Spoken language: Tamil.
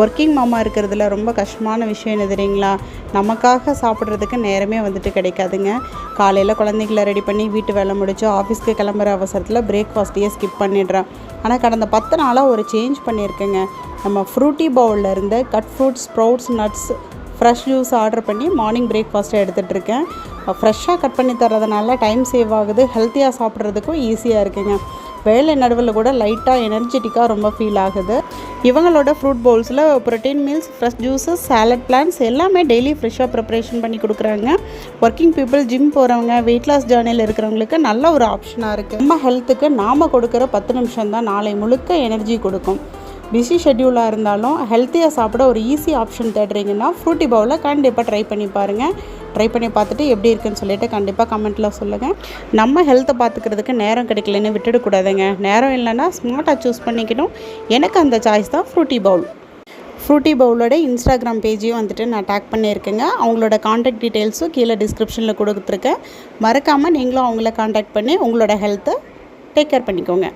ஒர்க்கிங் மாமா இருக்கிறதுல ரொம்ப கஷ்டமான விஷயம் என்ன தெரியுங்களா? நமக்காக சாப்பிட்றதுக்கு நேரமே வந்துட்டு கிடைக்காதுங்க. காலையில் குழந்தைங்கள ரெடி பண்ணி வீட்டு வேலை முடிச்சு ஆஃபீஸ்க்கு கிளம்புற அவசரத்தில் பிரேக்ஃபாஸ்ட்டையே ஸ்கிப் பண்ணிடுறேன். ஆனால் கடந்த 10 நாளாக ஒரு சேஞ்ச் பண்ணியிருக்கேங்க. நம்ம ஃப்ரூட்டி பவுலில் இருந்து cut fruits, sprouts, nuts, fresh juice order பண்ணி மார்னிங் பிரேக்ஃபாஸ்ட்டை எடுத்துகிட்டு இருக்கேன். ஃப்ரெஷ்ஷாக கட் பண்ணி தரதுனால டைம் சேவ் ஆகுது, ஹெல்த்தியாக சாப்பிட்றதுக்கும் ஈஸியாக இருக்குங்க. வேலை நடுவில் கூட லைட்டாக எனர்ஜெட்டிக்காக ரொம்ப ஃபீல் ஆகுது. இவங்களோட ஃப்ரூட் பவுல்ஸில் protein meals, fresh juices, salad plans எல்லாமே டெய்லி ஃப்ரெஷ்ஷாக ப்ரிப்ரேஷன் பண்ணி கொடுக்குறாங்க. ஒர்க்கிங் பீப்புள், ஜிம் போகிறவங்க, வெயிட் லாஸ் ஜேர்னியில் இருக்கிறவங்களுக்கு நல்ல ஒரு ஆப்ஷனாக இருக்குது. நம்ம ஹெல்த்துக்கு நாம் கொடுக்குற 10 நிமிஷம் தான் நாளை முழுக்க எனர்ஜி கொடுக்கும். பிஸி ஷெட்யூலாக இருந்தாலும் ஹெல்த்தியாக சாப்பிட ஒரு ஈஸி ஆப்ஷன் தேடுறீங்கன்னா ஃப்ரூட்டி பவுலை கண்டிப்பாக ட்ரை பண்ணி பாருங்கள். ட்ரை பண்ணி பார்த்துட்டு எப்படி இருக்குன்னு சொல்லிட்டு கண்டிப்பாக கமெண்ட்டில் சொல்லுங்கள். நம்ம ஹெல்த்தை பார்த்துக்கிறதுக்கு நேரம் கிடைக்கலன்னு விட்டுடக்கூடாதுங்க. நேரம் இல்லைன்னா ஸ்மார்ட்டாக சூஸ் பண்ணிக்கணும். எனக்கு அந்த சாய்ஸ் தான் ஃப்ரூட்டி பவுல். ஃப்ரூட்டி பவுலோட இன்ஸ்டாகிராம் பேஜையும் வந்துட்டு நான் டேக் பண்ணியிருக்கேங்க. அவங்களோட காண்டாக்ட் டீட்டெயில்ஸும் கீழே டிஸ்கிரிப்ஷனில் கொடுத்துருக்கேன். மறக்காமல் நீங்களும் அவங்கள காண்டாக்ட் பண்ணி உங்களோட ஹெல்த்தை டேக் கேர் பண்ணிக்கோங்க.